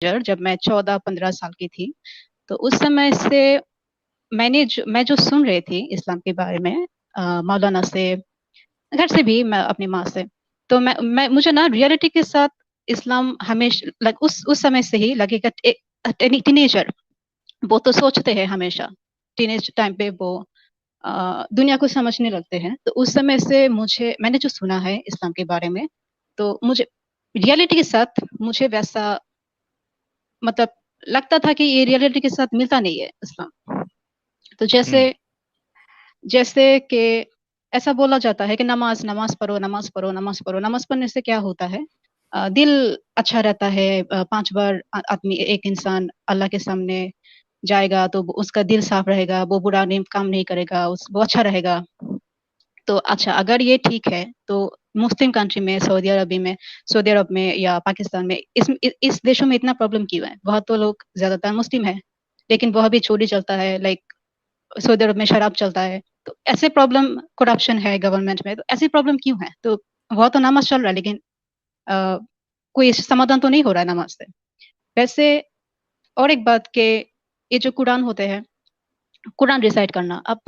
जब मैं 14-15 साल की थी, तो उस समय से मैं जो सुन रही थी इस्लाम के बारे में, मौलाना से, घर से भी, मैं अपनी माँ से, तो मैं मुझे ना रियलिटी के साथ इस्लाम हमेशा उस समय से ही लगेगा। टीनेजर वो तो सोचते हैं हमेशा, टीनेज टाइम पे वो दुनिया को समझने लगते हैं। तो उस समय से मैंने जो सुना है इस्लाम के बारे में, तो मुझे रियलिटी के साथ मुझे वैसा, मतलब, लगता था कि ये रियलिटी के साथ मिलता नहीं है इस्लाम। तो जैसे हम्म। जैसे कि ऐसा बोला जाता है कि नमाज नमाज पढ़ो, नमाज पढ़ो, नमाज पढ़ो। नमाज पढ़ने से क्या होता है? दिल अच्छा रहता है। 5 बार आदमी, एक इंसान अल्लाह के सामने जाएगा तो उसका दिल साफ रहेगा, वो बुरा नहीं काम नहीं करेगा, वो अच्छा रहेगा। तो अच्छा, अगर ये ठीक है तो मुस्लिम कंट्री में, सऊदी अरब में या पाकिस्तान में, इस देशों में इतना प्रॉब्लम क्यों है? वहाँ तो लोग ज्यादातर मुस्लिम है, लेकिन वहाँ भी चोरी चलता है, लाइक सऊदी अरब में शराब चलता है। तो ऐसे प्रॉब्लम, करप्शन है गवर्नमेंट में, तो ऐसी प्रॉब्लम क्यों है? तो वहाँ तो नमाज चल रहा है, लेकिन अ, कोई समाधान तो नहीं हो रहा है नमाज से। वैसे, और एक बात के, ये जो कुरान होते हैं, कुरान रिसाइट करना, अब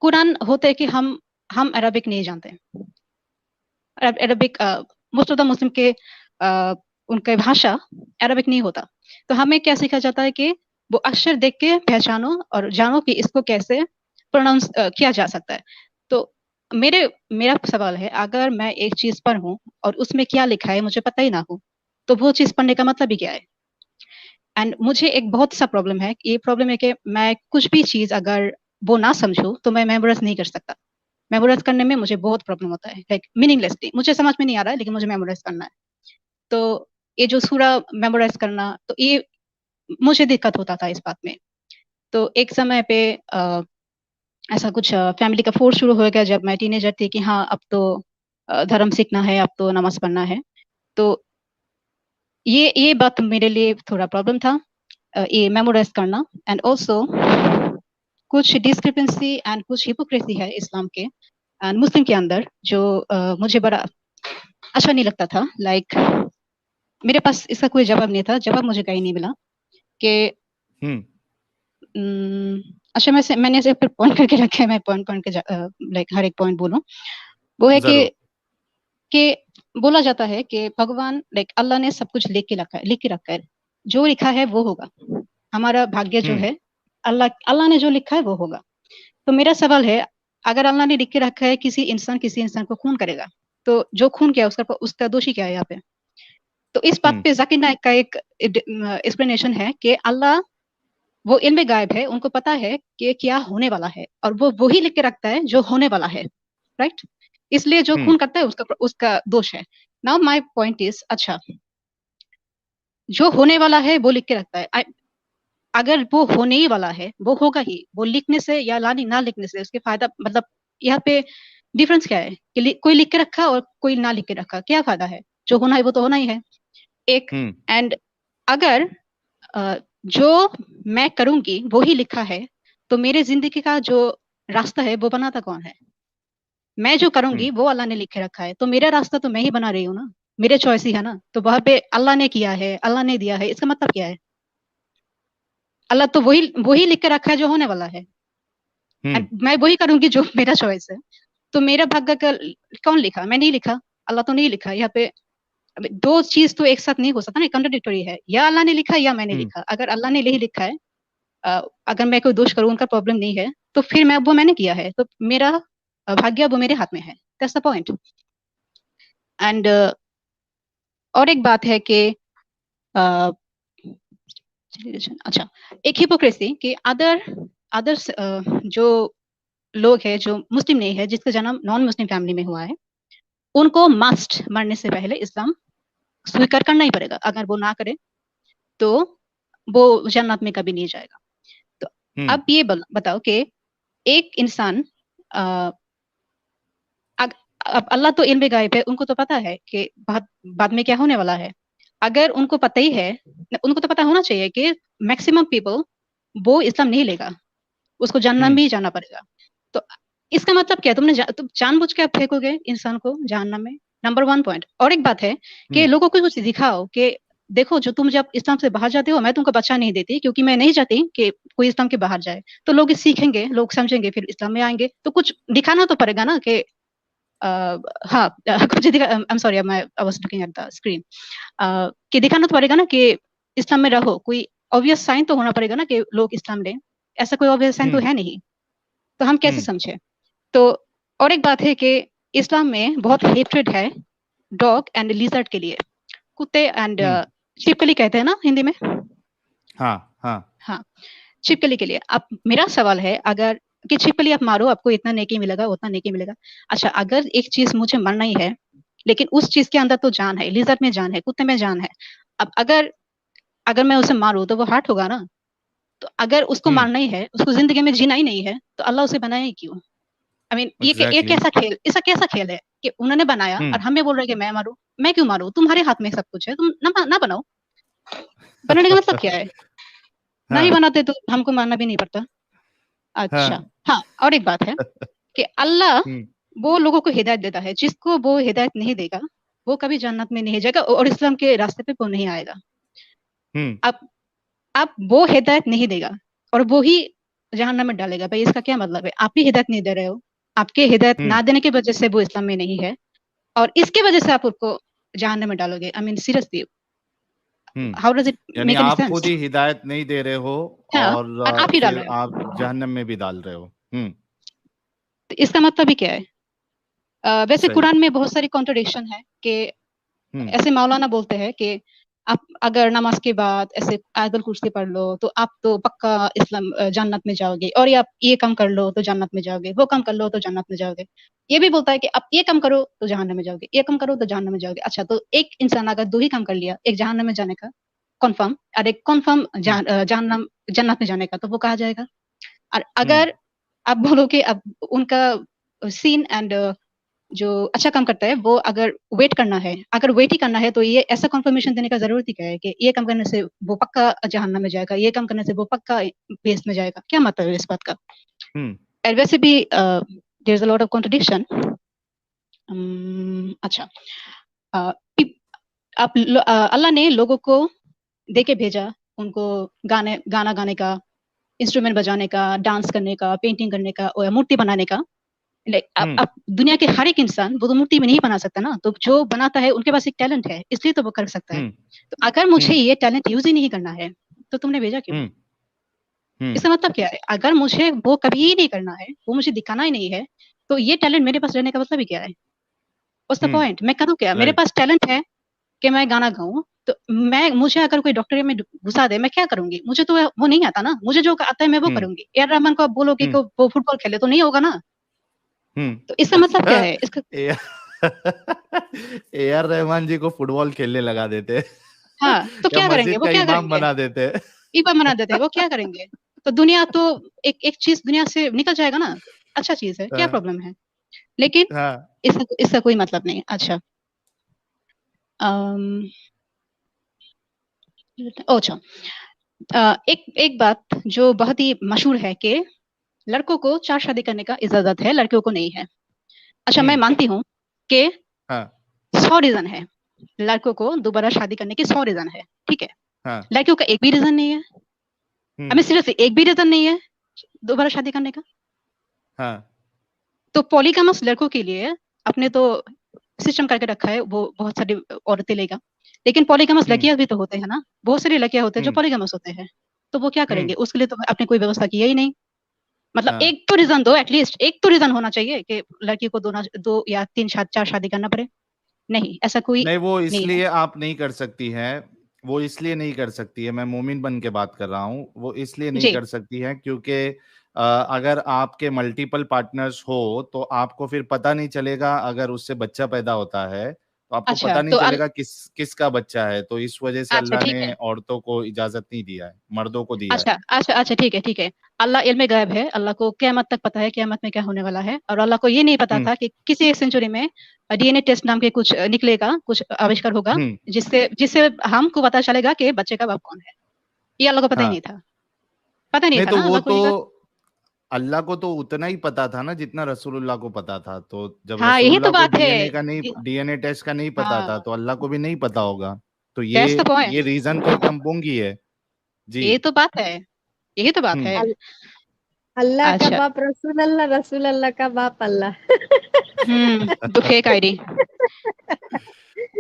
कुरान होते हैं कि हम अरबिक नहीं जानते। Arabic, most of the Muslim के, उनके भाषा अरबिक नहीं होता। तो हमें क्या सीखा जाता है कि वो अक्षर देख के पहचानो और जानो कि इसको कैसे प्रोनाउंस किया जा सकता है। तो मेरे मेरा सवाल है, अगर मैं एक चीज पढ़ूं और उसमें क्या लिखा है मुझे पता ही ना हो, तो वो चीज पढ़ने का मतलब ही क्या है? एंड मुझे एक बहुत सा प्रॉब्लम है, ये प्रॉब्लम है कि मैं कुछ भी चीज अगर वो ना समझूं तो मैं मेमोराइज नहीं कर सकता। मेमोराइज करने में मुझे बहुत प्रॉब्लम होता है, लाइक मीनिंगलेसली, मुझे समझ में नहीं आ रहा है लेकिन मुझे मेमोराइज करना है। तो ये जो सूरा मेमोराइज करना, तो ये मुझे दिक्कत होता था इस बात में। तो एक समय पे ऐसा कुछ फैमिली का फोर्स शुरू हो गया जब मैं टीनेजर थी कि हाँ, अब तो धर्म सीखना है, अब तो नमाज पढ़ना है। तो ये बात मेरे लिए थोड़ा प्रॉब्लम था, ये मेमोराइज करना। एंड ऑल्सो कुछ डिस्क्रिपेंसी एंड कुछ हिपोक्रेसी है इस्लाम के एंड मुस्लिम के अंदर, जो मुझे बड़ा अच्छा नहीं लगता था। लाइक मेरे पास इसका कोई जवाब नहीं था, जवाब मुझे कहीं नहीं मिला कि हम्म। अच्छा, मैंने इसे फिर पॉइंट करके रखा है, मैं पॉइंट पॉइंट के लाइक हर एक पॉइंट बोलूं। वो है जरूर। कि बोला जाता है कि भगवान, लाइक अल्लाह ने सब कुछ लिख के रखा है। जो लिखा है वो होगा। हमारा भाग्य जो हम्म। है, अल्लाह अल्लाह ने जो लिखा है वो होगा। तो मेरा सवाल है, अगर अल्लाह ने लिख के रखा है किसी इंसान को खून करेगा, तो जो खून किया उसका उसका दोषी क्या है यहाँ पे? तो इस बात हम्म। पे जाकिर नाइक का एक एक्सप्लेनेशन है कि अल्लाह, वो इल्म गायब है, उनको पता है कि क्या होने वाला है, और वो वही लिख के रखता है जो होने वाला है। राइट? इसलिए जो हम्म। खून करता है उसका उसका दोष है। नाउ माय पॉइंट इज, अच्छा, जो होने वाला है वो लिख के रखता है। अगर वो होने ही वाला है, वो होगा ही। वो लिखने से या लानी ना लिखने से उसके फायदा, मतलब, यहाँ पे डिफरेंस क्या है कि कोई लिख के रखा और कोई ना लिख के रखा, क्या फायदा है? जो होना है वो तो होना ही है। एक, हम्म। एंड अगर जो मैं करूंगी वो ही लिखा है, तो मेरे जिंदगी का जो रास्ता है वो बनाता कौन है? मैं जो हम्म। करूंगी वो अल्लाह ने लिखे रखा है, तो मेरा रास्ता तो मैं ही बना रही हूँ ना। मेरे चॉइस ही है ना। तो वहां पे अल्लाह ने किया है, अल्लाह ने दिया है, इसका मतलब क्या है? अल्लाह तो वही वही लिख के रखा है जो होने वाला है। हम्म। And मैं वही करूंगी जो मेरा चॉइस है। तो मेरा भाग्य का कौन लिखा? मैं नहीं लिखा। अल्लाह तो नहीं लिखा यहाँ पे। अब दो चीज तो एक साथ नहीं हो सकता ना, कंट्राडिक्टरी है। या अल्लाह ने लिखा या मैंने हम्म। लिखा। अगर अल्लाह ने नहीं लिखा है, अगर मैं कोई दोष करूँ, उनका प्रॉब्लम नहीं है, तो फिर वो मैंने किया है, तो मेरा भाग्य वो मेरे हाथ में है। That's the point. एंड और एक बात है कि अ, अच्छा, एक हिपोक्रेसी कि अदर्स जो लोग हैं जो मुस्लिम नहीं है, जिसका जन्म नॉन मुस्लिम फैमिली में हुआ है, उनको मस्ट मरने से पहले इस्लाम स्वीकार करना ही पड़ेगा। अगर वो ना करे तो वो जन्नत में कभी नहीं जाएगा। तो हम्म। अब ये बताओ कि एक इंसान, अ, अब अल्लाह तो इल्म गायब है, उनको तो पता है कि बाद बाद में क्या होने वाला है। अगर उनको पता ही है, उनको तो पता होना चाहिए कि मैक्सिमम पीपल वो इस्लाम नहीं लेगा, उसको जहन्नम हम्म। भी जाना पड़ेगा। तो इसका मतलब क्या है? तुम जानबूझ के आप फेंकोगे इंसान को जहन्नम में? Number one point. और एक बात है कि हम्म। लोगों को कुछ दिखाओ कि देखो जो तुम जब इस्लाम से बाहर जाते हो, मैं तुमको बच्चा नहीं देती, क्योंकि मैं नहीं चाहती कि कोई इस्लाम के बाहर जाए। तो लोग सीखेंगे, लोग समझेंगे, फिर इस्लाम में आएंगे, तो कुछ दिखाना तो पड़ेगा ना कि हाँ कुछ दिखा। आई एम सॉरी, मैं I was looking at the screen. कि दिखाना तो पड़ेगा ना कि इस्लाम में रहो, कोई ऑब्वियस साइन तो होना पड़ेगा ना कि लोग इस्लाम लें। ऐसा कोई ऑब्वियस साइन तो हम्म। है नहीं, तो हम कैसे हम्म। समझे? तो और एक बात है कि इस्लाम में बहुत हेट्रेड है डॉग एंड लिजर्ड के लिए, कुत्ते एंड हम्म। छिपकली कहते हैं ना हिंदी में। हाँ। हाँ। हाँ, छिपकली के लिए। अब मेरा सवाल है, अगर कि छिपकली आप मारो, आपको इतना नेकी मिलेगा, उतना नेकी मिलेगा। अच्छा, अगर एक चीज मुझे मरना ही है, लेकिन उस चीज के अंदर तो जान है, लिजर्ड में जान है, कुत्ते में जान है। अब अगर अगर मैं उसे मारूं तो वो हार्ट होगा ना। तो अगर उसको हम्म। मारना ही है, उसको जिंदगी में जीना ही नहीं है, तो अल्लाह उसे बनाया ही क्यों? आई मीन ये एग्जैक्टली। कैसा खेल, ऐसा कैसा खेल है कि उन्होंने बनाया और हम्म। हमें बोल रहे हैं कि मैं मारूं? मैं क्यों मारूं? तुम्हारे हाथ में सब कुछ है, तुम ना बनाओ। बनाने का मतलब क्या है? नहीं हाँ। बनाते तो हमको मानना भी नहीं पड़ता। अच्छा, हाँ। हाँ, और एक बात है कि अल्लाह हम्म। वो लोगों को हिदायत देता है, जिसको वो हिदायत नहीं देगा वो कभी जन्नत में नहीं जाएगा और इस्लाम के रास्ते पे वो नहीं आएगा। हम्म। अब अब वो हिदायत नहीं देगा और वो ही जहन्नम में डालेगा। भाई इसका क्या मतलब है? आप ही हिदायत नहीं दे रहे हो, आपके हिदायत हम्म। ना देने की वजह से वो इस्लाम में नहीं है, और इसके वजह से आप उसको जहन्नम में डालोगे। I mean seriously, hmm. How does it यानी मेक एनी आप सेंस? खुद ही हिदायत नहीं दे रहे हो, हाँ, और और आप ही डाल फिर रहे आप हो। जहन्नम में भी डाल रहे हो। हम्म। तो इसका मतलब ही क्या है? वैसे सही। कुरान में बहुत सारी कॉन्ट्रडिक्शन है कि हम्म। ऐसे मौलाना बोलते हैं कि आप अगर नमाज के बाद ऐसे आयतुल कुर्सी पढ़ लो तो आप तो पक्का इस्लाम जन्नत में जाओगे, और ये आप ये काम कर लो तो जन्नत में जाओगे, वो काम कर लो तो जन्नत में जाओगे। ये भी बोलता है कि आप ये काम करो तो जहन्नम में जाओगे, ये काम करो तो जहन्नम में जाओगे। अच्छा, तो एक इंसान अगर दो ही काम कर लिया, एक जहन्नम में जाने का कन्फर्म, और एक कन्फर्म हम्म। जहन्नम जन्नत में जाने का, तो वो कहा जाएगा। और हम्म। अगर आप बोलो कि अब उनका सीन एंड जो अच्छा काम करता है वो अगर वेट करना है, अगर वेट ही करना है, तो ये ऐसा कंफर्मेशन देने का जरूरत ही क्या है कि ये काम करने से वो पक्का जहन्नम में जाएगा, ये काम करने से वो पक्का बेस में जाएगा? क्या मतलब है इस बात का? हम्म। और वैसे भी there is a lot of contradiction. अच्छा, अ, अल्लाह ने लोगों को दे के भेजा, उनको गाना गाने का, इंस्ट्रूमेंट बजाने का, डांस करने का, पेंटिंग करने का और मूर्ति बनाने का। लाइक हम्म। अब दुनिया के हर एक इंसान वो तो मूर्ति में नहीं बना सकता ना, तो जो बनाता है उनके पास एक टैलेंट है, इसलिए तो वो कर सकता है। हम्म। तो अगर मुझे हम्म। ये टैलेंट यूज ही नहीं करना है, तो तुमने भेजा क्यों? हम्म। हम्म। इसका मतलब क्या है? अगर मुझे वो कभी ही नहीं करना है, वो मुझे दिखाना ही नहीं है, तो ये टैलेंट मेरे पास रहने का मतलब ही क्या है? What's the hmm. पॉइंट? मैं करूँ क्या? मेरे राइट। पास टैलेंट है कि मैं गाना गाऊं, तो मैं मुझे अगर कोई डॉक्टर में घुसा दे, मैं क्या करूंगी? मुझे तो वो नहीं आता ना, मुझे जो आता है मैं वो हम्म। करूंगी। ए आर रहमान को आप बोलोगे कि हम्म। वो फुटबॉल खेले, तो नहीं होगा ना। तो इसका मतलब क्या हम्म। है इसका? ए ए आर रहमान जी को फुटबॉल खेलने लगा देते। हाँ, तो या क्या करेंगे? मस्जिद वो का क्या इमाम करेंगे? बना देते। ईबा बना देते हैं, वो क्या करेंगे? तो दुनिया तो एक एक चीज दुनिया से निकल जाएगा ना। अच्छा चीज है, क्या हाँ। प्रॉब्लम है? लेकिन हाँ। इसका इसका कोई मतलब नहीं। अच्छा, अम, अच्छा, एक एक बात जो बहुत ही मशहूर है कि लड़कों को चार शादी करने का इजाजत है, लड़कियों को नहीं है। अच्छा, मैं हम्म। मानती हूँ कि हाँ। 100 रीजन है लड़कों को दोबारा शादी करने के, 100 रीजन है, ठीक है। हाँ। लड़कियों का एक भी रीजन नहीं है। हम्म। हमें सिर्फ एक भी रीजन नहीं है दोबारा शादी करने का। हाँ। तो पॉलीगामस लड़कों के लिए अपने तो सिस्टम करके रखा है, वो बहुत सारी औरतें लेगा। लेकिन पॉलीगामस हम्म। लड़कियां भी तो होते हैं ना, बहुत सारी लड़कियां होते हैं जो हम्म। पॉलीगामस होते हैं। तो वो क्या हम्म। करेंगे? उसके लिए तो आपने कोई व्यवस्था किया ही नहीं। मतलब हाँ। एक तो रीजन दो, एटलीस्ट एक तो रीजन होना चाहिए कि लड़की को दो या तीन चार शादी करना पड़े। नहीं, ऐसा कोई नहीं, वो नहीं है। इसलिए आप नहीं कर सकती हैं। वो इसलिए नहीं कर सकती है, मैं मोमिन बन के बात कर रहा हूँ, वो इसलिए नहीं जी, कर सकती है क्योंकि अगर आपके मल्टीपल पार्टनर्स हो तो आपको फिर पता नहीं चलेगा। अगर उससे बच्चा पैदा होता है तो आपको अच्छा पता नहीं तो चलेगा किसका बच्चा है। तो इस वजह से अच्छा अल्लाह ठीक ने है। औरतों को इजाजत नहीं दिया है, मर्दों को दिया है। अच्छा अच्छा अच्छा, ठीक है ठीक है। अल्लाह इल्म गायब है, अल्लाह को क़यामत तक पता है क़यामत में क्या होने वाला है, और अल्लाह को ये नहीं पता हम्म। था कि किसी एक सेंचुरी में डीएनए टेस्ट नाम के कुछ निकलेगा, कुछ आविष्कार होगा, हम्म। जिससे जिससे हमको पता चलेगा कि बच्चे का बाप कौन है। ये अल्लाह को पता ही हाँ। नहीं था। पता नहीं नहीं था तो ना वो अल्लाह को तो ये बात। अल्लाह को तो उतना ही पता था ना जितना रसूलुल्लाह को पता था। तो जब हाँ, यही तो रसूलुल्लाह को बात है। डीएनए टेस्ट का नहीं पता था हाँ, तो अल्लाह को भी नहीं पता होगा। तो दैट्स द ये पॉइंट। रीजन तो एकदम बोंगी है। जी। ये तो बात है, यही तो बात है। हम्म। अल्लाह का अच्छा। बाप रसूल अल्लाह का बाप अल्लाह। द फेक आईडी,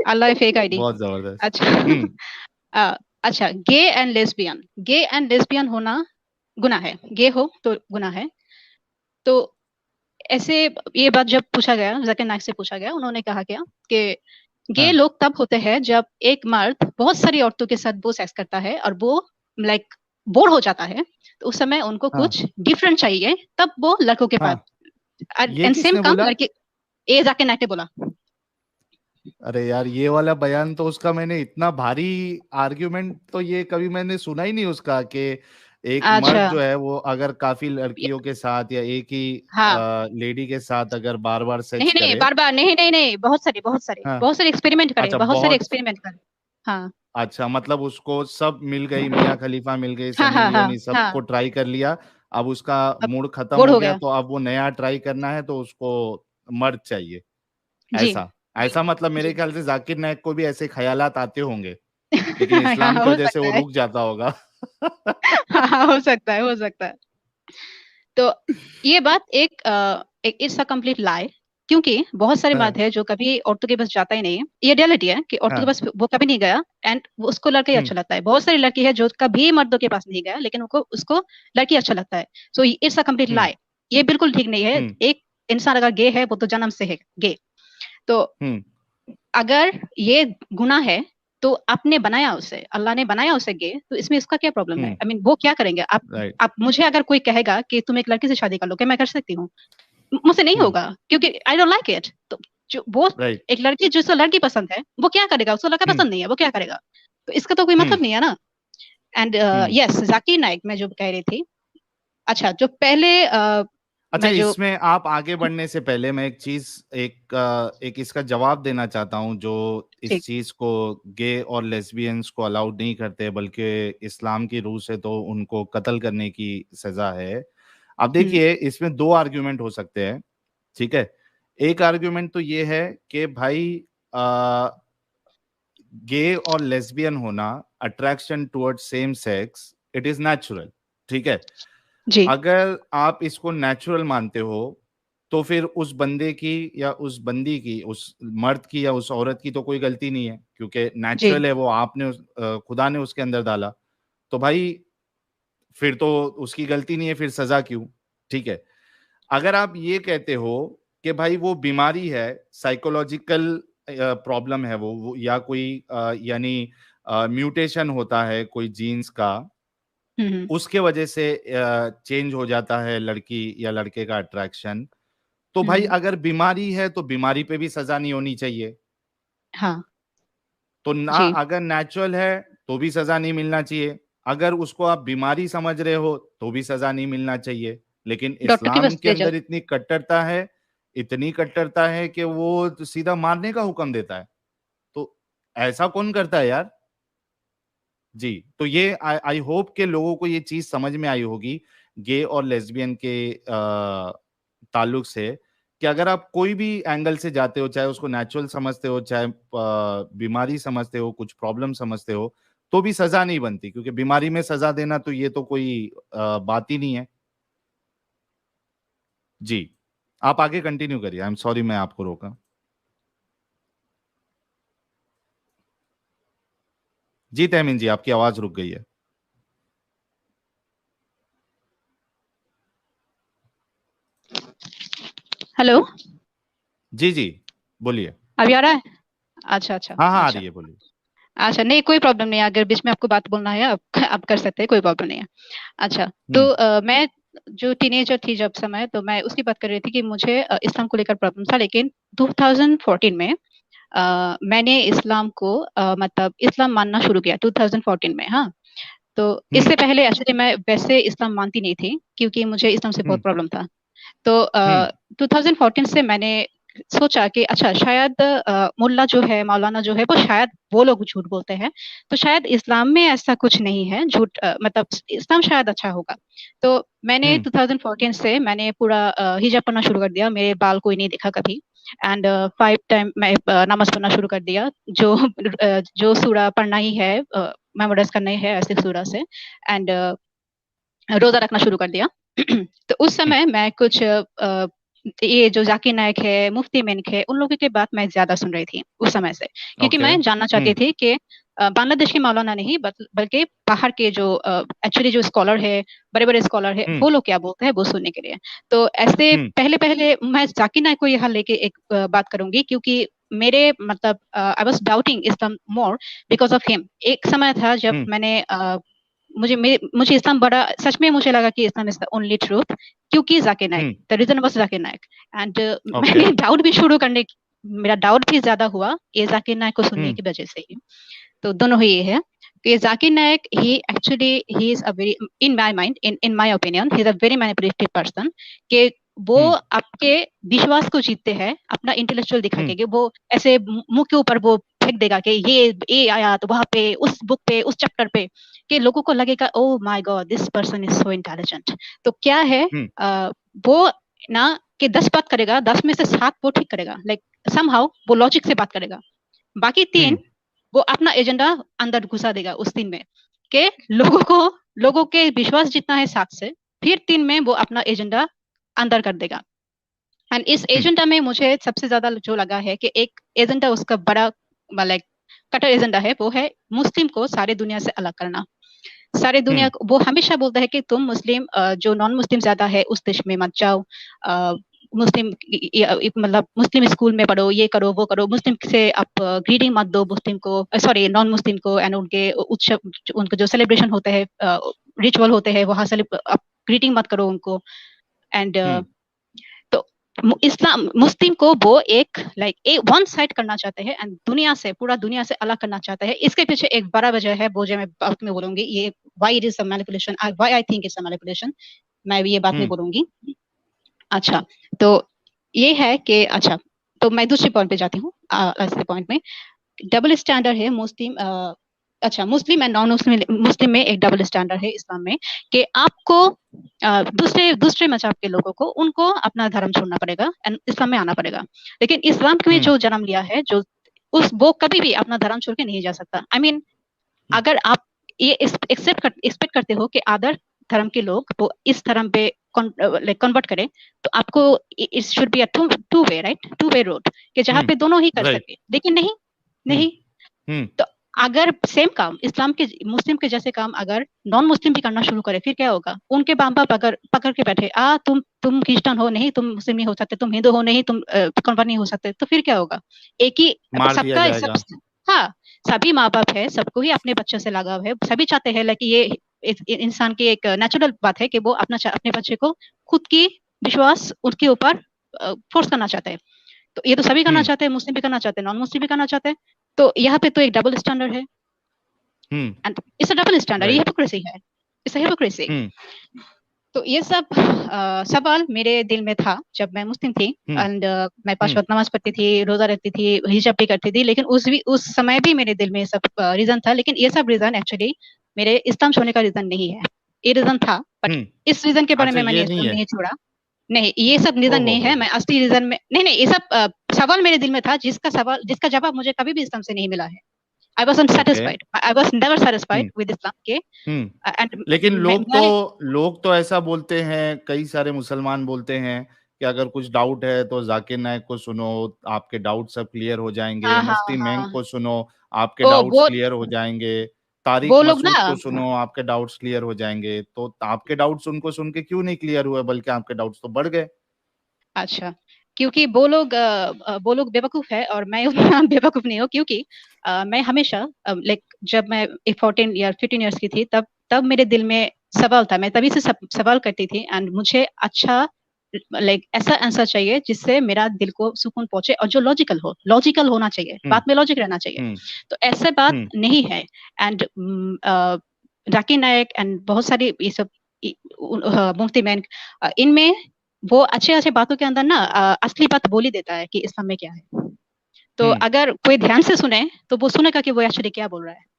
अल्लाह फेक आईडी। बहुत जबरदस्त। अच्छा। हम्म। अच्छा, गे एंड लेस्बियन होना गुनाह है, गे हो तो गुनाह है। तो ऐसे ये बात जब पूछा गया, जाकिर नाइक से पूछा गया, उन्होंने कहा क्या कि गे हाँ लोग तब होते हैं जब एक मर्द बहुत सारी औरतों के साथ वो सेक्स करता है और वो लाइक बोर हो जाता है, तो उस समय उनको हाँ कुछ डिफरेंट चाहिए, तब वो लड़कों के पास। हाँ। ये एंड सेम किसने काम बोला? लड़के, ए जाकिर नाइक ने बोला। अरे यार, ये वाला बयान तो उसका मैंने इतना भारी आर्ग्यूमेंट तो ये कभी मैंने सुना ही नहीं उसका, कि एक अच्छा। मर्द जो है वो अगर काफी लड़कियों के साथ या एक ही हाँ। लेडी के साथ अगर बार बार नहीं सेक्स नहीं, करे। बार बार नहीं नहीं नहीं, बहुत सारे बहुत सारे हाँ। बहुत सारे एक्सपेरिमेंट करे, अच्छा, बहुत सारे बहुत। एक्सपेरिमेंट करे। हाँ अच्छा, मतलब उसको सब मिल गई, मियाँ खलीफा मिल गई, हाँ सनी हाँ हाँ लियोनी, सबको हाँ। ट्राई कर लिया। अब उसका अब मूड खत्म बोर हो हो गया, गया। तो अब वो नया ट्राई करना है, तो उसको मर्द चाहिए। जी ऐसा जी ऐसा मतलब मेरे जी। ख्याल से जाकिर नाइक को भी ऐसे ख्यालात आते होंगे, लेकिन हाँ, इस्लाम की हो वजह से वो सकता है। रुक जाता होगा। हाँ, हो सकता है, हो सकता है। तो ये बात एक इट्स अ कंप्लीट लाई, क्योंकि बहुत सारे हाँ। मर्द है जो कभी औरतों के पास जाता ही नहीं है। ये रियलिटी है कि औरतों के हाँ। पास वो कभी नहीं गया, एंड उसको लड़का ही हम्म। अच्छा लगता है। बहुत सारी लड़की है जो कभी मर्दों के पास नहीं गया, लेकिन उनको उसको लड़की अच्छा लगता है। सो इट्स अ कंप्लीट हम्म। लाई। ये बिल्कुल ठीक नहीं है। हम्म। एक इंसान अगर गे है वो तो जन्म से है गे। तो हम्म। अगर ये गुनाह है, तो आपने बनाया उसे, अल्लाह ने बनाया उसे गे, तो इसमें इसका क्या प्रॉब्लम है? हम्म। आई मीन वो क्या करेंगे? राइट। आप मुझे अगर कोई कहेगा कि तुम एक लड़की से शादी कर लो, क्या मैं कर सकती हूँ? मुझसे नहीं हम्म। होगा, क्योंकि आई डोंट लाइक इट। तो जो वो राइट। एक लड़की जिसको लड़की पसंद है वो क्या करेगा? उसको लड़का हम्म। पसंद नहीं है, वो क्या करेगा? तो इसका तो कोई हम्म। मतलब नहीं है ना। And hmm. Yes, Zakir Naik मैं जो कह रही थी। अच्छा, जो पहले अच्छा, मैं जो इसमें आप आगे बढ़ने से पहले मैं एक चीज, एक इसका जवाब देना चाहता हूं, जो इस ठीक। चीज को गे और लेस्बियंस को अलाउड नहीं करते, बल्कि इस्लाम की रूह से तो उनको कत्ल करने की सजा है। अब हम्म देखिए, इसमें दो आर्ग्यूमेंट हो सकते हैं। ठीक है। एक आर्ग्यूमेंट तो ये है कि भाई, गे और लेस्बियन होना, attraction towards same sex, it is natural. ठीक है। जी अगर आप इसको नेचुरल मानते हो, तो फिर उस बंदे की या उस बंदी की, उस मर्द की या उस औरत की तो कोई गलती नहीं है, क्योंकि जी। नेचुरल है वो, खुदा ने उसके अंदर डाला। तो भाई फिर तो उसकी गलती नहीं है, फिर सजा क्यों? ठीक है। अगर आप ये कहते हो कि भाई वो बीमारी है, साइकोलॉजिकल प्रॉब्लम है वो, या कोई यानी म्यूटेशन होता है कोई जीन्स का, हम्म। उसके वजह से चेंज हो जाता है लड़की या लड़के का अट्रैक्शन, तो भाई हम्म। अगर बीमारी है तो बीमारी पे भी सजा नहीं होनी चाहिए। हाँ। तो ना, जी। अगर नेचुरल है तो भी सजा नहीं मिलना चाहिए, अगर उसको आप बीमारी समझ रहे हो तो भी सजा नहीं मिलना चाहिए। लेकिन डॉक्टर के इस्लाम पास के ले जाओ। अंदर इतनी कट्टरता है, इतनी कट्टरता है कि वो तो सीधा मारने का हुक्म देता है। तो ऐसा कौन करता है यार? जी। तो ये आई होप के लोगों को ये चीज समझ में आई होगी, गे और लेस्बियन के ताल्लुक से, कि अगर आप कोई भी एंगल से जाते हो, चाहे उसको नेचुरल समझते हो, चाहे बीमारी समझते हो, कुछ प्रॉब्लम समझते हो, तो भी सजा नहीं बनती, क्योंकि बीमारी में सजा देना तो ये तो कोई बात ही नहीं है। जी। आप आगे कंटिन्यू करिए, आई एम सॉरी मैं आपको रोका। जी तहमीन जी, आपकी आवाज रुक गई है। हेलो। जी जी, बोलिए। अभी आ रहा है? अच्छा अच्छा हाँ हाँ, आ अच्छा। रही है, बोलिए। अच्छा, नहीं कोई प्रॉब्लम नहीं है, अगर बीच में आपको बात बोलना है आप कर सकते हैं, कोई प्रॉब्लम नहीं है। अच्छा। तो हम्म। मैं जो टीनेजर थी जब समय, तो मैं उसकी बात कर रही थी कि मुझे इस्लाम को लेकर प्रॉब्लम था, लेकिन 2014 में मैंने इस्लाम को मतलब इस्लाम मानना शुरू किया 2014 में। हाँ। तो हम्म। इससे पहले एक्चुअली मैं वैसे इस्लाम मानती नहीं थी, क्योंकि मुझे इस्लाम से बहुत हम्म। प्रॉब्लम था। तो हम्म। 2014 से मैंने सोचा कि अच्छा, शायद मुल्ला जो है, मौलाना जो है, वो शायद वो लोग झूठ बोलते हैं, तो शायद इस्लाम में ऐसा कुछ नहीं है झूठ, मतलब इस्लाम शायद अच्छा होगा। तो मैंने हम्म। 2014 से मैंने पूरा हिजाब पढ़ना शुरू कर दिया, मेरे बाल कोई नहीं देखा कभी। एंड 5 टाइम मैं नमाज पढ़ना शुरू कर दिया, जो सूरा पढ़ना ही है, मेमोराइज करना ही है ऐसे सूरा से, एंड रोजा रखना शुरू कर दिया। तो उस समय मैं कुछ ये जो जाकिर नायक है, मुफ्ती मेनक है, उन लोगों की बात मैं ज्यादा सुन रही थी उस समय से, क्योंकि ओके। मैं जानना चाहती थी कि बांग्लादेश के मौलाना नहीं बल्कि बाहर के जो एक्चुअली जो स्कॉलर है, बड़े बड़े स्कॉलर है, वो लोग क्या बोलते हैं वो सुनने के लिए। तो ऐसे पहले पहले मैं जाकिर नायक को यहाँ लेके एक बात करूंगी, क्योंकि मेरे मतलब I was doubting Islam more because of him. एक समय था जब मैंने मुझे इस्लाम बड़ा, सच में मुझे लगा कि Islam is the only truth, क्योंकि Zakir Naik, the reason was Zakir Naik. And मैंने डाउट भी शुरू करने, मेरा डाउट भी ज्यादा हुआ ये जाकिर नायक को सुनने की वजह से ही। तो दोनों ही ये है कि जाकिर नायक ही actually he is a very, in my mind, in my opinion he is a very manipulative person, कि वो आपके विश्वास को जीतते हैं अपना इंटेलेक्चुअल दिखा के, वो ऐसे मुंह के ऊपर वो फेंक देगा कि ये आया तो वहां पे उस बुक पे उस चैप्टर पे, कि लोगों को लगेगा oh my God this person is so intelligent. तो क्या है वो ना कि 10 बात करेगा, 10 में से 7 वो ठीक करेगा, लाइक समहाउ वो लॉजिक से बात करेगा, बाकी 3 वो अपना एजेंडा अंदर घुसा देगा उस 3 में, के लोगों के विश्वास जितना है 7 से, फिर 3 में वो अपना एजेंडा अंदर कर देगा। एंड इस एजेंडा में मुझे सबसे ज्यादा जो लगा है कि एक एजेंडा उसका बड़ा लाइक कटर एजेंडा है, वो है मुस्लिम को सारे दुनिया से अलग करना। सारे दुनिया को वो हमेशा बोलता है कि तुम मुस्लिम जो नॉन मुस्लिम ज्यादा है उस देश में मत जाओ, मुस्लिम मतलब मुस्लिम स्कूल में पढ़ो, ये करो वो करो, मुस्लिम से आप ग्रीटिंग मत दो मुस्लिम को, सॉरी नॉन मुस्लिम को, एंड उनके उत्सव, उनके जो सेलिब्रेशन होते हैं, रिचुअल होते हैं, वहां से आप ग्रीटिंग मत करो उनको। एंड तो इस्लाम मुस्लिम को वो एक वन साइड करना चाहते हैं एंड पूरा दुनिया से अलग करना चाहते हैं। इसके पीछे एक बड़ा वजह है, वो जो मैं बात में बोलूंगी, ये why it is a manipulation, why I think it's a manipulation, मैं ये बात में बोलूंगी। अच्छा, तो ये है कि अच्छा, तो मैं दूसरे पॉइंट पे जाती हूँ। ऐसे पॉइंट में डबल स्टैंडर्ड है मुस्लिम, अच्छा मुस्लिम एंड नॉन मुस्लिम में एक डबल स्टैंडर्ड है इस्लाम में, कि आपको दूसरे मजहब के लोगों को उनको अपना धर्म छोड़ना पड़ेगा एंड इस्लाम में आना पड़ेगा। लेकिन इस्लाम में जो जन्म लिया है, जो वो कभी भी अपना धर्म छोड़ के नहीं जा सकता। आई मीन अगर आप ये एक्सपेक्ट करते हो कि अदर धर्म के लोग वो इस धर्म पे कन्वर्ट करें, तो आपको it should be a two way, right, two way road, कि जहाँ पे दोनों ही कर सके। लेकिन नहीं तो अगर सेम काम इस्लाम के मुस्लिम के जैसे काम अगर नॉन मुस्लिम भी करना शुरू करे, फिर क्या होगा? उनके बाप बाप अगर पकड़ के बैठे, तुम क्रिश्चियन हो नहीं, तुम मुस्लिम नहीं हो सकते, तुम हिंदू हो नहीं, तुम कन्वर्ट नहीं हो सकते, तो फिर क्या होगा? एक ही सबका हाँ, सभी माँ बाप है, सबको ही अपने बच्चों से लगाव है, सभी चाहते हैं कि ये इंसान की एक नेचुरल बात है कि वो अपने बच्चे को खुद की विश्वास उसके ऊपर फोर्स करना चाहते हैं। तो ये तो सभी करना चाहते हैं, मुस्लिम भी करना चाहते हैं, नॉन मुस्लिम भी करना चाहते हैं। तो यहाँ पे तो एक डबल स्टैंडर्ड है, and it's a double standard, ये हिपोक्रेसी है, इट्स अ हिपोक्रेसी। तो ये सब सवाल मेरे दिल में था जब मैं मुस्लिम थी, एंड मैं 5 वक्त नमाज पढ़ती थी, रोजा रखती थी, हिजाब भी करती थी, लेकिन उस समय भी मेरे दिल में सब रीजन था। लेकिन ये सब रीजन एक्चुअली मेरे इस्लाम छोड़ने का रीजन नहीं है, ये रीजन था, बट इस रीजन के बारे में मैंने इस्लाम नहीं छोड़ा। नहीं, ये सब रीजन नहीं है, मैं असली रीजन में नहीं, ये सब सवाल मेरे दिल में था, जिसका जवाब मुझे कभी भी इस्लाम से नहीं मिला है। I wasn't satisfied. I was never satisfied with Islam के। लेकिन लोग तो ऐसा बोलते हैं, कई सारे मुसलमान बोलते हैं कि अगर कुछ डाउट है तो जाकिर नायक को सुनो, आपके डाउट सब क्लियर हो जाएंगे। मुफ्ती मेनक को सुनो, आपके डाउट्स क्लियर हो जाएंगे। तारिक मसूद को सुनो, आपके डाउट्स क्लियर हो जाएंगे। तो आपके डाउट्स उनको सुन के क्यों नहीं क्लियर हुए, बल्कि आपके डाउट्स तो बढ़ गए? अच्छा, क्योंकि वो लोग बेवकूफ है और मैं उतना बेवकूफ नहीं हूँ, क्योंकि मैं हमेशा जब मैं 14 या 15 इयर्स की थी, तब मेरे दिल में सवाल था, मैं तभी से सवाल करती थी, एंड मुझे अच्छा ऐसा आंसर चाहिए जिससे मेरा दिल को सुकून पहुंचे और जो लॉजिकल होना चाहिए, बात में लॉजिक रहना चाहिए। तो ऐसे बात नहीं है। एंड जाकिर नायक एंड बहुत सारी ये सब मुफ्ती मेनक, इनमें वो अच्छे बातों के अंदर ना असली बात बोल ही देता है कि इस्लाम में क्या है। तो अगर कोई ध्यान से सुने तो वो सुनेगा कि वो एक्चुअली क्या बोल रहा है।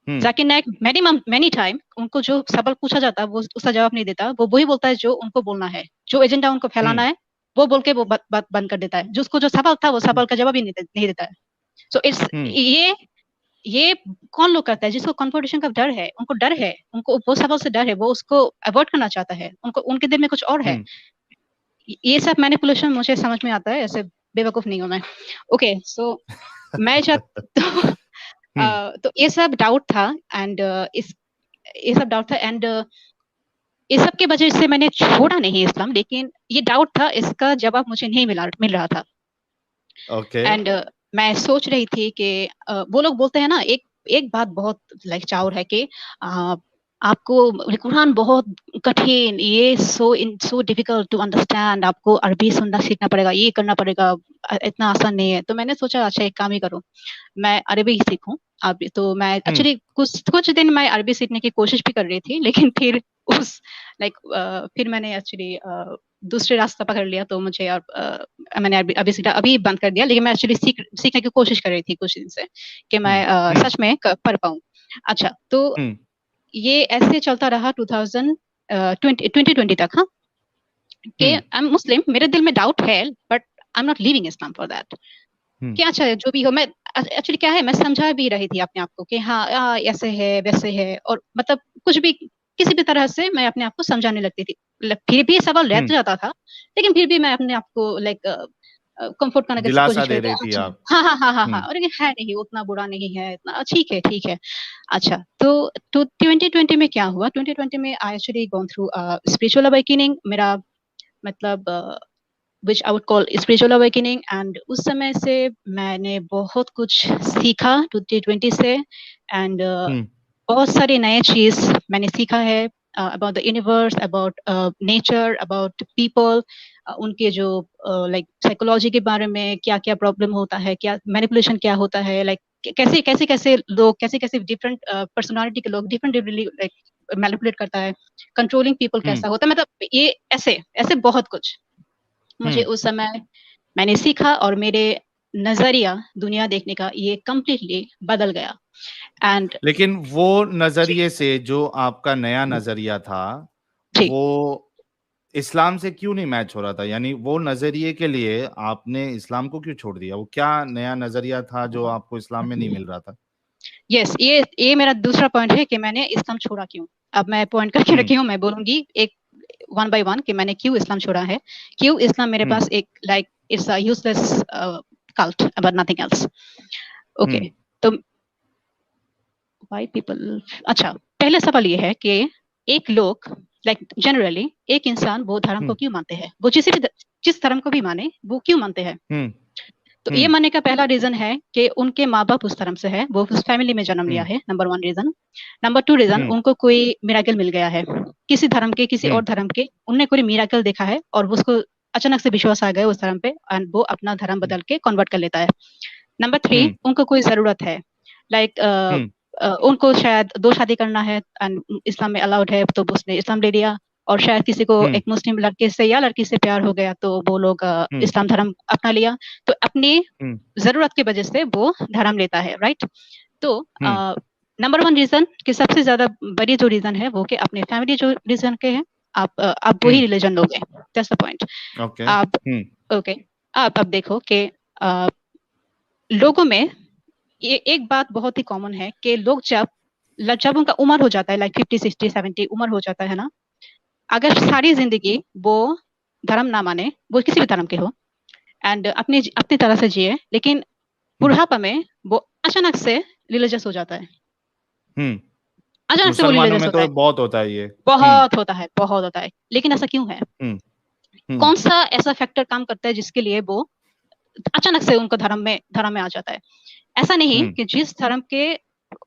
जाकिर नायक मेनी टाइम उनको जो सवाल पूछा जाता है वो उसका जवाब नहीं देता, वो वही बोलता है जो उनको बोलना है, जो एजेंडा उनको फैलाना है वो बोल के वो बात बंद कर देता है। जिसको जो सवाल था वो सवाल का जवाब ही नहीं देता है। सो इट्स ये कौन लोग करता है? जिसको कॉन्फिडेंशन का डर है, उनको डर है, उनको वो सवाल से डर है, वो उसको अवॉइड करना चाहता है, उनको उनके दिल में कुछ और है। ये सब मैनिपुलेशन मुझे समझ में आता है, ऐसे बेवकूफ नहीं हूं मैं। ओके सो मैं तो ये सब डाउट था एंड ये सब डाउट था एंड इस सब की वजह से मैंने छोड़ा नहीं इस्लाम, लेकिन ये डाउट था, इसका जवाब मुझे नहीं मिल रहा था। एंड मैं सोच रही थी कि वो लोग बोलते हैं ना, एक बात बहुत लाइक चाउर है कि आपको कुरान बहुत कठिन, ये सो डिफिकल्ट टू अंडरस्टैंड, आपको अरबी सुनना सीखना पड़ेगा, ये करना पड़ेगा, इतना आसान नहीं है। तो मैंने सोचा अच्छा एक काम ही करूं, मैं अरबी सीखूं। अब तो मैं एक्चुअली कुछ दिन मैं अरबी सीखने की कोशिश भी कर रही थी, लेकिन फिर फिर मैंने एक्चुअली दूसरे रास्ता पकड़ लिया, तो मुझे मैंने अभी बंद कर दिया। लेकिन मैं एक्चुअली सीखने की कोशिश कर रही थी कुछ दिन से कि मैं सच में पढ़ पाऊं। अच्छा तो ये ऐसे चलता रहा 2020 तक। हाँ कि आई एम मुस्लिम, मेरे दिल में डाउट है, but I am not living Islam for that. क्या अच्छा जो भी हो, मैं एक्चुअली क्या है, मैं समझा भी रही थी अपने आप को कि हाँ ऐसे है वैसे है, और मतलब कुछ भी किसी भी तरह से मैं अपने आप को समझाने लगती थी। फिर भी सवाल रह जाता था, लेकिन फिर भी मैं अपने आप को लाइक कंफर्ट करने की कोशिश कर रही थी। हाँ और है नहीं, उतना बुरा नहीं है, इतना ठीक है। अच्छा तो 2020 में क्या हुआ, 2020 में I actually gone through spiritual awakening, मेरा मतलब which I would call spiritual awakening, and उस समय से मैंने बहुत कुछ सीखा 2020 से, and बहुत सारी नए चीज मैंने सीखा है about the universe, about nature, about people, उनके जो like psychology के बारे में, क्या क्या प्रॉब्लम होता है, क्या मैनिपुलेशन क्या होता है, like कैसे लोग, कैसे डिफरेंट पर्सनालिटी के लोग डिफरेंटली लाइक मैनिपुलेट करता है, कंट्रोलिंग पीपल कैसा होता है, मतलब ये ऐसे बहुत कुछ मुझे उस समय मैंने सीखा, और मेरे नजरिया दुनिया देखने का ये कंप्लीटली बदल गया। एंड लेकिन वो नजरिए से जो आपका नया नजरिया था वो इस्लाम से क्यों नहीं मैच हो रहा था? यानी वो नजरिए के लिए आपने इस्लाम को क्यों छोड़ दिया? वो क्या नया नजरिया था जो आपको इस्लाम में नहीं मिल रहा था? यस ये मेरा दूसरा पॉइंट है कि मैंने इस्लाम छोड़ा क्यों। अब मैं पॉइंट करके रखी हूँ, मैं बोलूंगी एक वन बाय वन कि मैंने क्यों इस्लाम छोड़ा है, क्यों इस्लाम मेरे पास एक like it's a useless cult but nothing else. Okay तो व्हाई पीपल, अच्छा पहला सवाल ये है कि एक लोग लाइक जनरली एक इंसान वो धर्म को क्यों मानते हैं, वो जिस धर्म को भी माने वो क्यों मानते हैं। तो ये मानने का पहला रीजन है कि उनके माँ बाप उस धर्म से है, वो उस फैमिली में जन्म लिया है, नंबर 1 रीजन। नंबर 2 रीजन उनको कोई मिराकल मिल गया है, किसी धर्म के किसी और धर्म के, उनने कोई मिराकल देखा है और उसको अचानक से विश्वास आ गया उस धर्म पे, एंड वो अपना धर्म बदल के कन्वर्ट कर लेता है। नंबर 3 उनको कोई जरूरत है, लाइक उनको शायद 2 शादी करना है एंड इस्लाम में अलाउड है, तो उसने इस्लाम ले लिया, और शायद किसी को एक मुस्लिम लड़के से या लड़की से प्यार हो गया, तो वो लोग इस्लाम धर्म अपना लिया, तो अपनी जरूरत की वजह से वो धर्म लेता है, राइट। तो नंबर 1 रीजन कि सबसे ज्यादा बड़ी जो रीजन है वो कि अपने फैमिली जो रीजन के हैं, आप वही रिलीजन लोगे, दैट्स द पॉइंट। आप ओके आप अब देखो कि लोगों में ये एक बात बहुत ही कॉमन है कि लोग जब उनका उम्र हो जाता है, लाइक 50 60 70 उम्र हो जाता है ना, अगर सारी जिंदगी वो धर्म ना माने, वो किसी भी धर्म के हो, एंड अपनी तरह से जिए, लेकिन बुढ़ापा में वो अचानक से रिलीजियस हो जाता है। अचानक से वो रिलीजियस होता है। बहुत होता है ये, बहुत होता है। लेकिन ऐसा क्यों है? कौन सा ऐसा फैक्टर काम करता है जिसके लिए वो अचानक से उनको धर्म में आ जाता है? ऐसा नहीं कि जिस धर्म के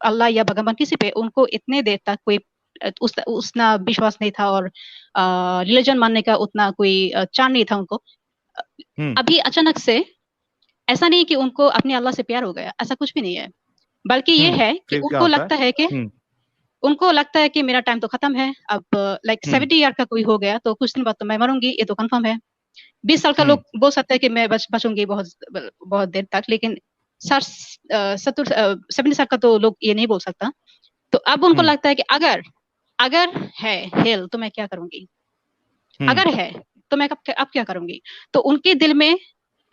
अल्लाह या भगवान किसी पे उनको इतने देर तक कोई उतना विश्वास नहीं था, और रिलीजन मानने का उतना कोई चाह नहीं था उनको, अभी अचानक से ऐसा नहीं कि उनको अपने अल्लाह से प्यार हो गया, ऐसा कुछ भी नहीं है, बल्कि ये है कि उनको लगता है कि मेरा टाइम तो खत्म है अब, लाइक 70 ईयर का कोई हो गया तो कुछ दिन बाद तो मैं मरूंगी, ये तो कंफर्म है। 20 साल का लोग बोल सकते हैं कि मैं बचूंगी बहुत देर तक, लेकिन 70 साल का तो लोग ये नहीं बोल सकता। तो अब उनको लगता है कि अगर है हेल तो मैं क्या करूंगी, अगर है तो मैं अब क्या करूंगी? तो उनके दिल में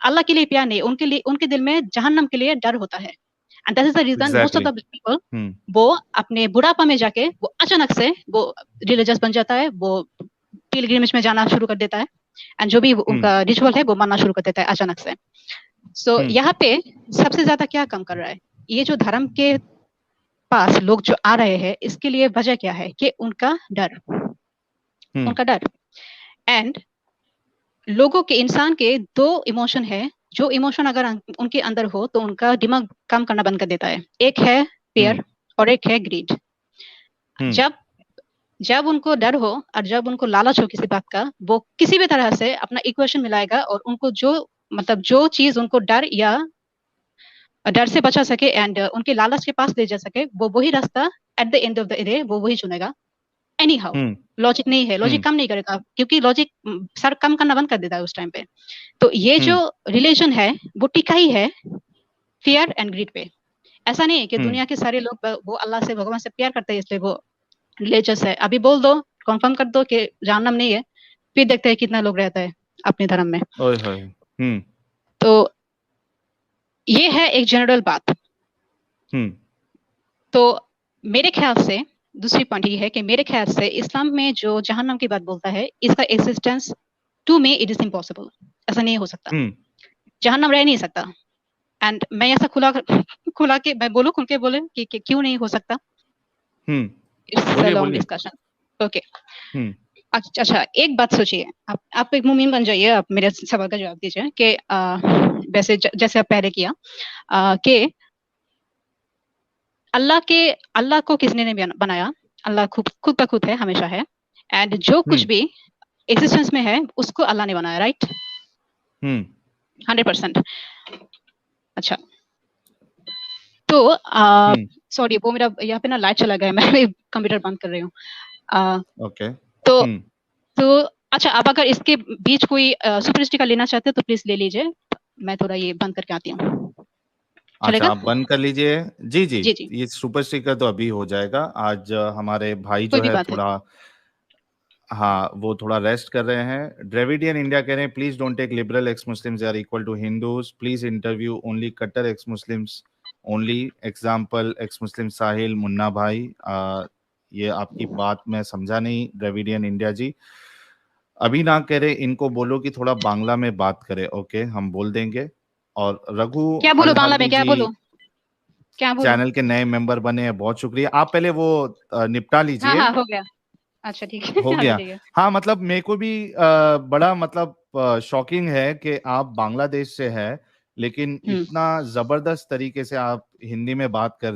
अल्लाह के लिए प्यार नहीं, उनके दिल में जहन्नम के लिए डर होता है। And that is the reason most of the people वो अपने बुढ़ापा में जाके वो अचानक से वो रिलीजियस बन जाता है, वो पिलग्रिमेज में जाना शुरू कर देता है, एंड जो भी उनका रिचुअल है वो मानना शुरू कर देता है अचानक से। सो यहाँ पे सबसे ज्यादा क्या कम कर रहा है? ये जो धर्म के पास लोग जो आ रहे हैं, इसके लिए वजह क्या है? कि उनका डर, उनका डर। एंड लोगों के, इंसान के दो इमोशन है, जो इमोशन अगर उनके अंदर हो तो उनका दिमाग काम करना बंद कर देता है। एक है फियर और एक है ग्रीड। जब उनको डर हो और जब उनको लालच हो किसी बात का, वो किसी भी तरह से अपना इक्वेशन मिलाएगा और उनको जो चीज उनको डर से बचा सके एंड उनके लालच के पास ले जा सके, वो वही रास्ता at the end of the day वो वही चुनेगा। एनी हाउ लॉजिक नहीं है, लॉजिक काम नहीं करेगा, क्योंकि लॉजिक सर काम करना बंद कर देता है उस टाइम पे। तो ये जो रिलेशन है वो टिका ही है फियर एंड ग्रीड पे। ऐसा नहीं है कि दुनिया के सारे लोग वो अल्लाह से, भगवान से प्यार करते हैं इसलिए वो रिलीजियस है। अभी बोल दो, कंफर्म कर दो कि जहन्नम नहीं है, फिर देखते हैं कितना लोग रहता है अपने धर्म में। तो ये है एक जनरल बात। तो मेरे ख्याल से दूसरी पॉइंट ये है कि मेरे ख्याल से इस्लाम में जो जहन्नम की बात बोलता है, इसका existence to me it is impossible. ऐसा नहीं हो सकता, जहन्नम रह नहीं सकता। एंड मैं ऐसा खुला के मैं बोलूं, खुल के बोले कि क्यों नहीं हो सकता। It's a long discussion. Okay, अच्छा एक बात सोचिए, आप एक मुमिन बन जाइए, आप मेरे सवाल का जवाब दीजिए कि वैसे जैसे आप पहले किया कि अल्लाह को किसने नहीं बनाया? अल्लाह खुद का खुद है, हमेशा है। एंड जो कुछ भी एक्सिस्टेंस में है उसको अल्लाह ने बनाया, राइट? 100%। अच्छा, तो सॉरी वो मेरा यहाँ पे ना लाइट चला गया, मैं कंप्यूटर बंद कर रही हूँ। ओके। तो अच्छा, आप अगर इसके बीच कोई सुपर स्टिकर लेना चाहते हो तो प्लीज ले लीजिए, मैं थोड़ा ये बंद करके आती हूँ। अच्छा, आप बंद कर लीजिए। जी, ये सुपर स्टिकर तो अभी हो जाएगा। आज हमारे भाई जो है थोड़ा वो थोड़ा रेस्ट कर रहे हैं। ड्रेविडियन इंडिया कह रहे हैं please don't take liberal ex Muslims are equal to Hindus, please interview only कट्टर ex Muslims only, example ex Muslim Sahil Munna भाई। ये आपकी बात मैं समझा नहीं ड्रेविडियन इंडिया जी। अभी ना कह रहे, इनको बोलो कि थोड़ा बांग्ला में बात करे। ओके, हम बोल देंगे। और रघु क्या बोलो बांग्ला में, क्या बोलो? चैनल के नए मेंबर बने हैं, बहुत शुक्रिया। आप पहले वो निपटा लीजिए। हाँ, हो गया। अच्छा, ठीक है, हो गया। हाँ, मतलब मेरे को भी बड़ा मतलब शॉकिंग है कि आप बांग्लादेश से है, लेकिन इतना जबरदस्त तरीके से आप हिंदी में बात कर रही